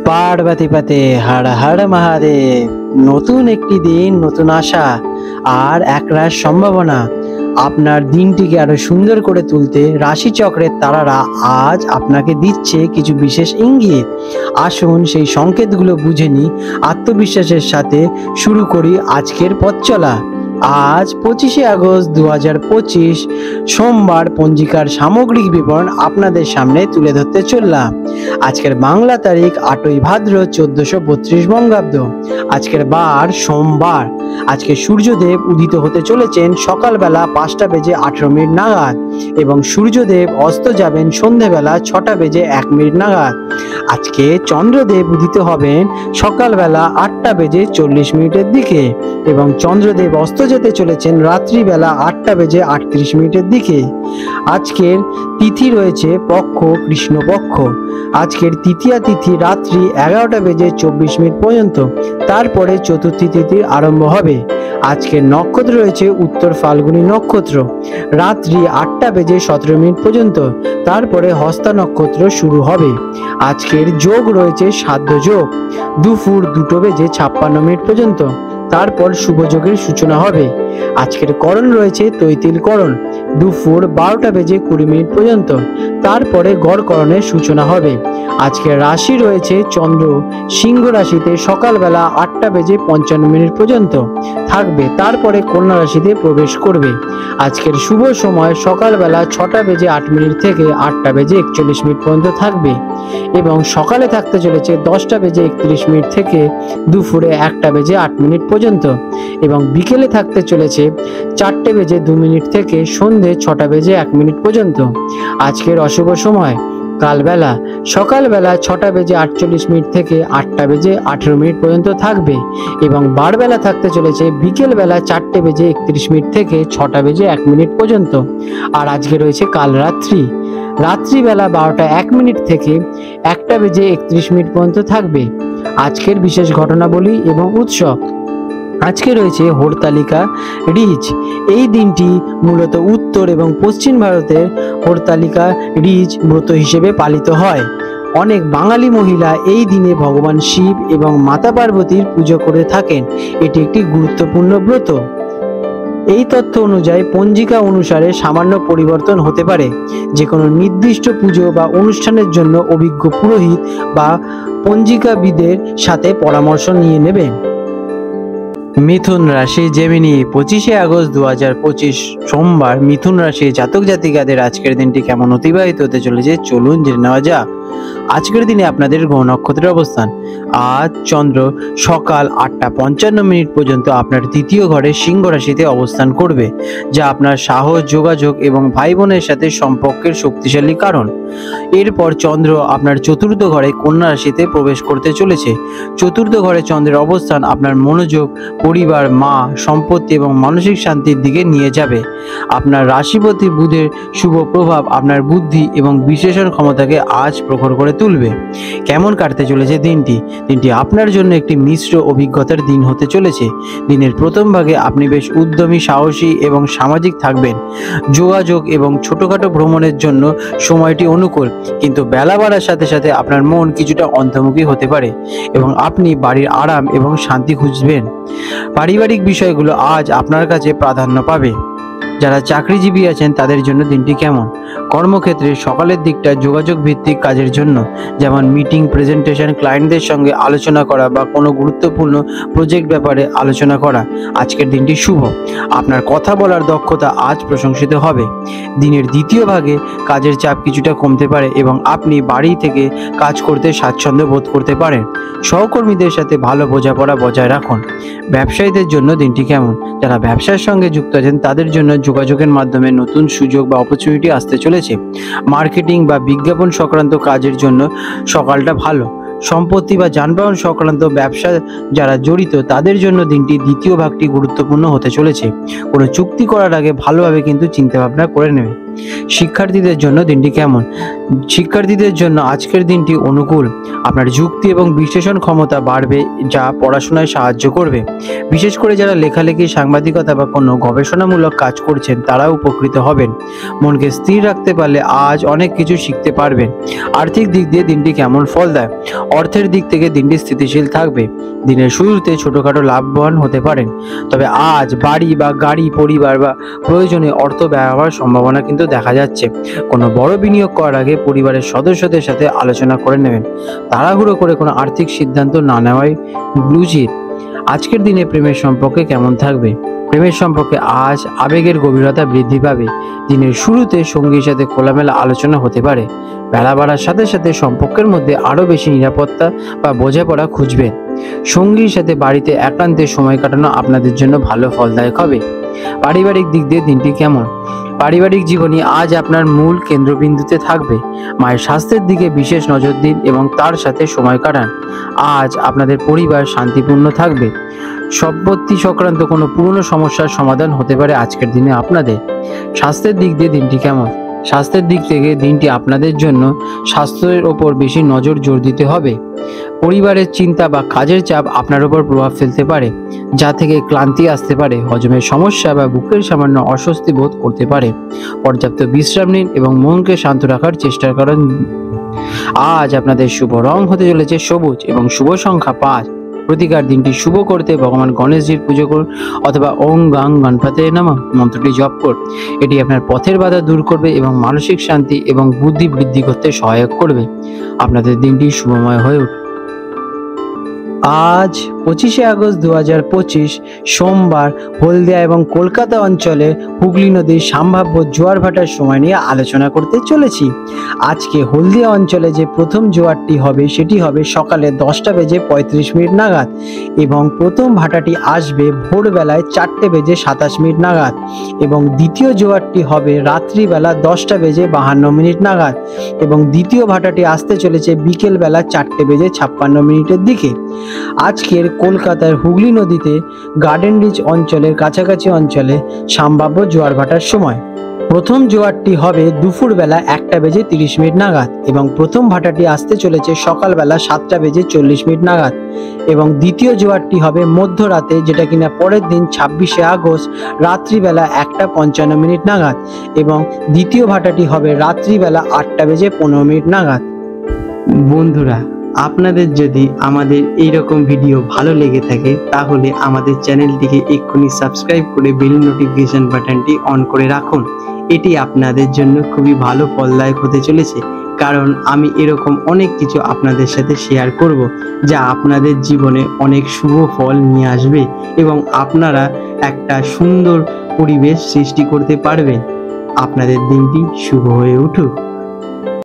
পার্বতী পাতে হর হর মহাদেব। নতুন একটি দিন, নতুন আশা আর একরাশ সম্ভাবনা। আপনার দিনটিকে আরো সুন্দর করে তুলতে রাশিচক্রের তারারা আজ আপনাকে দিচ্ছে কিছু বিশেষ ইঙ্গিত। আসুন সেই সংকেতগুলো বুঝে নিই আত্মবিশ্বাসের সাথে। শুরু করি আজকের পথ চলা। আজ 25শে আগস্ট 2025 সোমবার। পঞ্জিকার সামগ্রিক বিবরণ আপনাদের সামনে তুলে ধরতে চললাম। আজকের বাংলা তারিখ 8ই ভাদ্র 1432 বঙ্গাব্দ। আজকের বার সোমবার। আজকে সূর্যদেব উদিত হতে চলেছেন সকালবেলা 5টা বেজে 18 মিনিট নাগাদ এবং সূর্যদেব অস্ত যাবেন সন্ধেবেলা 6টা বেজে 1 মিনিট নাগাদ। আজকে চন্দ্রদেব উদিত হবেন সকালবেলা 8টা বেজে 40 মিনিটের দিকে এবং চন্দ্রদেব অস্ত যেতে চলেছেন রাত্রিবেলা 8টা বেজে 38 মিনিটের দিকে। আজকের তিথি রয়েছে পক্ষ কৃষ্ণপক্ষ। আজকের তৃতীয়া তিথি রাত্রি 11টা বেজে 24 মিনিট পর্যন্ত, তারপরে চতুর্থী তিথির আরম্ভ হবে। আজকের নক্ষত্র রয়েছে উত্তর ফাল্গুনী নক্ষত্র রাত্রি 8টা বেজে 17 মিনিট পর্যন্ত, তারপরে হস্তা নক্ষত্র শুরু হবে। আজকের যোগ রয়েছে সাধ্য যোগ দুপুর 2টো বেজে 56 মিনিট পর্যন্ত, তারপর শুভ যোগের সূচনা হবে। আজকের করণ রয়েছে তৈতিল করণ দুপুর 12টা বেজে 20 মিনিট পর্যন্ত, তারপরে গড় করণের সূচনা হবে। আজকের রাশি রয়েছে চন্দ্র সিংহ রাশিতে সকালবেলা 8টা বেজে 55 মিনিট পর্যন্ত থাকবে, তারপরে কন্যা রাশিতে প্রবেশ করবে। আজকের শুভ সময় সকালবেলা 6টা বেজে 8 মিনিট থেকে 8টা বেজে 41 মিনিট পর্যন্ত থাকবে এবং সকালে থাকতে চলেছে 10টা বেজে 31 মিনিট থেকে দুপুরে 1টা বেজে 8 মিনিট পর্যন্ত এবং বিকেলে থাকতে চলেছে 4টে বেজে 2 মিনিট থেকে সন্ধে 6টা বেজে 1 মিনিট পর্যন্ত। আজকের অশুভ সময় কালবেলা সকালবেলা 6টা বেজে 48 মিনিট থেকে 8টা বেজে 18 মিনিট পর্যন্ত থাকবে এবং বারবেলা থাকতে চলেছে বিকেলবেলা 4টে বেজে 31 মিনিট থেকে 6টা বেজে 1 মিনিট পর্যন্ত। আর আজকে রয়েছে কাল রাত্রিবেলা 12টা 1 মিনিট থেকে 1টা বেজে 31 মিনিট পর্যন্ত থাকবে। আজকের বিশেষ ঘটনাবলী এবং উৎসব। আজকে রয়েছে হরতালিকা রিজ। এই দিনটি মূলত উত্তর এবং পশ্চিম ভারতের হরতালিকা রিজ ব্রত হিসেবে পালিত হয়। অনেক বাঙালি মহিলা এই দিনে ভগবান শিব এবং মাতা পার্বতীর পুজো করে থাকেন। এটি একটি গুরুত্বপূর্ণ ব্রত। এই তথ্য অনুযায়ী পঞ্জিকা অনুসারে সামান্য পরিবর্তন হতে পারে। যে কোনো নির্দিষ্ট পুজো বা অনুষ্ঠানের জন্য অভিজ্ঞ পুরোহিত বা পঞ্জিকাবিদের সাথে পরামর্শ নিয়ে নেবেন। মিথুন রাশি জেমিনি। 25শে আগস্ট 2025 সোমবার মিথুন রাশি জাতক জাতিকাদের আজকের দিনটি কেমন অতিবাহিত হতে চলেছে চলুন জেনে নেওয়া যাক। আজকের দিনে আপনাদের গ্রহ নক্ষত্রের অবস্থান। আজ চন্দ্র সকাল 8টা 55 মিনিট পর্যন্ত আপনার তৃতীয় ঘরে সিংহ রাশিতে অবস্থান করবে, যা আপনার সাহস, যোগাযোগ এবং ভাই বোনের সাথে সম্পর্কের শক্তিশালী কারণ। এরপর চন্দ্র আপনার চতুর্থ ঘরে কন্যা রাশিতে প্রবেশ করতে চলেছে। চতুর্থ ঘরে চন্দ্রের অবস্থান আপনার মনোযোগ, পরিবার, মা, সম্পত্তি এবং মানসিক শান্তির দিকে নিয়ে যাবে। আপনার রাশিপতি বুধের শুভ প্রভাব আপনার বুদ্ধি এবং বিশ্লেষণ ক্ষমতাকে আজ প্রখর করে তুলবে। কেমন কাটতে চলেছে দিনটি আপনার জন্য একটি মিশ্র অভিজ্ঞতার দিন হতে চলেছে। দিনের প্রথম ভাগে আপনি বেশ উদ্যমী, সাহসী এবং সামাজিক থাকবেন। যোগাযোগ এবং ছোটখাটো ভ্রমণের জন্য সময়টি অনুকূল, কিন্তু বেলা বাড়ার সাথে সাথে আপনার মন কিছুটা অন্তর্মুখী হতে পারে এবং আপনি বাড়ির আরাম এবং শান্তি খুঁজবেন। পারিবারিক বিষয়গুলো আজ আপনার কাছে প্রাধান্য পাবে। যারা চাকরিজীবী আছেন তাদের জন্য দিনটি কেমন? কর্মক্ষেত্রে সকালের দিকটা যোগাযোগ ভিত্তিক কাজের জন্য, যেমন মিটিং, প্রেজেন্টেশন, ক্লায়েন্টদের সঙ্গে আলোচনা করা বা কোনো গুরুত্বপূর্ণ প্রজেক্ট ব্যাপারে আলোচনা করা। আজকের দিনটি শুভ। আপনার কথা বলার দক্ষতা আজ প্রশংসিত হবে। দিনের দ্বিতীয় ভাগে কাজের চাপ কিছুটা কমতে পারে এবং আপনি বাড়ি থেকে কাজ করতে স্বাচ্ছন্দ্য বোধ করতে পারেন। সহকর্মীদের সাথে ভালো বোঝাপড়া বজায় রাখুন। ব্যবসায়ীদের জন্য দিনটি কেমন? যারা ব্যবসার সঙ্গে যুক্ত আছেন তাদের জন্য যোগাযোগের মাধ্যমে নতুন সুযোগ বা অপরচুনিটি আসতে চলেছে। মার্কেটিং বা বিজ্ঞাপন সংক্রান্ত কাজের জন্য সকালটা ভালো। সম্পত্তি বা যানবাহন সংক্রান্ত ব্যবসা যারা জড়িত তাদের জন্য দিনটি দ্বিতীয় ভাগটি গুরুত্বপূর্ণ হতে চলেছে। কোনো চুক্তি করার আগে ভালোভাবে কিন্তু চিন্তা ভাবনা করে নেবে। শিক্ষার্থীদের জন্য দিনটি কেমন? শিক্ষার্থীদের জন্য আজকের দিনটি অনুকূল। আপনার যুক্তি এবং বিশ্লেষণ ক্ষমতা বাড়বে, যা পড়াশোনায় সাহায্য করবে। বিশেষ করে যারা লেখালেখি, সাংবাদিকতা বা কোনো গবেষণামূলক কাজ করছেন তারা উপকৃত হবেন। মনকে স্থির রাখতে পারলে আজ অনেক কিছু শিখতে পারবেন। আর্থিক দিক দিয়ে দিনটি কেমন ফল দেয়? অর্থের দিক থেকে দিনটি স্থিতিশীল থাকবে। দিনের শুরুতে ছোটখাটো লাভবান হতে পারেন, তবে আজ বাড়ি বা গাড়ি, পরিবার বা প্রয়োজনে অর্থ ব্যয় হওয়ার সম্ভাবনা কিন্তু দেখা যাচ্ছে। কোনো বড় বিনিয়োগ করার আগে পরিবারের সদস্যদের সাথে আলোচনা করে নেবেন। তাড়াহুড়ো করে কোনো আর্থিক সিদ্ধান্ত না নেওয়াই উচিত। আজকের দিনে প্রেমের সম্পর্কে কেমন থাকবে? প্রেমের সম্পর্কে আজ আবেগের গভীরতা বৃদ্ধি পাবে। দিনের শুরুতে সঙ্গীর সাথে খোলামেলা আলোচনা হতে পারে। বেলা বাড়ার সাথে সাথে সম্পর্কের মধ্যে আরও বেশি নিরাপত্তা বা বোঝাপড়া খুঁজবেন। সঙ্গীর সাথে বাড়িতে একান্তে সময় কাটানো আপনাদের জন্য ভালো ফলদায়ক হবে। পারিবারিক দিক দিয়ে দিনটি কেমন? পারিবারিক জীবনই আজ আপনার মূল কেন্দ্রবিন্দুতে থাকবে। মায়ের স্বাস্থ্যের দিকে বিশেষ নজর দিন এবং তার সাথে সময় কাটান। আজ আপনাদের পরিবার শান্তিপূর্ণ থাকবে। সম্পত্তি সংক্রান্ত কোনো পুরনো সমস্যার সমাধান হতে পারে আজকের দিনে আপনাদের। স্বাস্থ্যের দিক দিয়ে দিনটি কেমন? স্বাস্থ্যের দিক থেকে দিনটি আপনাদের জন্য স্বাস্থ্যের ওপর বেশি জোর দিতে হবে। পরিবারের চিন্তা বা কাজের চাপ আপনার উপর প্রভাব ফেলতে পারে, যা থেকে ক্লান্তি আসতে পারে, হজমের সমস্যা বা বুকের সামান্য অস্বস্তি বোধ করতে পারে। পর্যাপ্ত বিশ্রাম নিন এবং মনকে শান্ত রাখার চেষ্টা করুন। আজ আপনাদের শুভ রং হতে চলেছে সবুজ এবং শুভ সংখ্যা 5। প্রতিকার দিনটি শুভ করতে ভগবান গণেশজির পুজো করুন অথবা ওং গাং গণপতে নমঃ মন্ত্রটি জপ করুন। এটি আপনার পথের বাধা দূর করবে এবং মানসিক শান্তি এবং বুদ্ধি বৃদ্ধি করতে সহায়ক করবে। আপনাদের দিনটি শুভময় হয়ে উঠবে। আজ 25শে আগস্ট 2025 সোমবার হলদিয়া এবং কলকাতা অঞ্চলে হুগলি নদীর সম্ভাব্য জোয়ার ভাটার সময় নিয়ে আলোচনা করতে চলেছি। আজকে হলদিয়া অঞ্চলে যে প্রথম জোয়ারটি হবে সেটি হবে সকালে 10:35 নাগাদ এবং প্রথম ভাটাটি আসবে ভোরবেলায় 4:27 নাগাদ এবং দ্বিতীয় জোয়ারটি হবে রাত্রিবেলা 10:52 নাগাদ এবং দ্বিতীয় ভাটাটি আসতে চলেছে বিকেলবেলা 4:56 দিকে। আজকের কলকাতার হুগলি নদীতে গার্ডেন রিচ অঞ্চলের কাছাকাছি অঞ্চলে সম্ভাব্য জোয়ার ভাটার সময় প্রথম জোয়ারটি হবে দুপুরবেলা 1:30 নাগাদ এবং প্রথম ভাটাটি আসতে চলেছে সকালবেলা 7:40 নাগাদ এবং দ্বিতীয় জোয়ারটি হবে মধ্যরাতে, যেটা কিনা পরের দিন 26শে আগস্ট রাত্রিবেলা 1:55 নাগাদ এবং দ্বিতীয় ভাটাটি হবে রাত্রিবেলা 8:15 নাগাদ। বন্ধুরা, আপনাদের যদি আমাদের এইরকম ভিডিও ভালো লেগে থাকে তাহলে আমাদের চ্যানেলটিকে এক্ষুনি সাবস্ক্রাইব করে বেল নোটিফিকেশন বাটনটি অন করে রাখুন। এটি আপনাদের জন্য খুবই ভালো ফলদায়ক হতে চলেছে, কারণ আমি এরকম অনেক কিছু আপনাদের সাথে শেয়ার করব যা আপনাদের জীবনে অনেক শুভ ফল নিয়ে আসবে এবং আপনারা একটা সুন্দর পরিবেশ সৃষ্টি করতে পারবেন। আপনাদের দিনটি শুভ হয়ে উঠুক।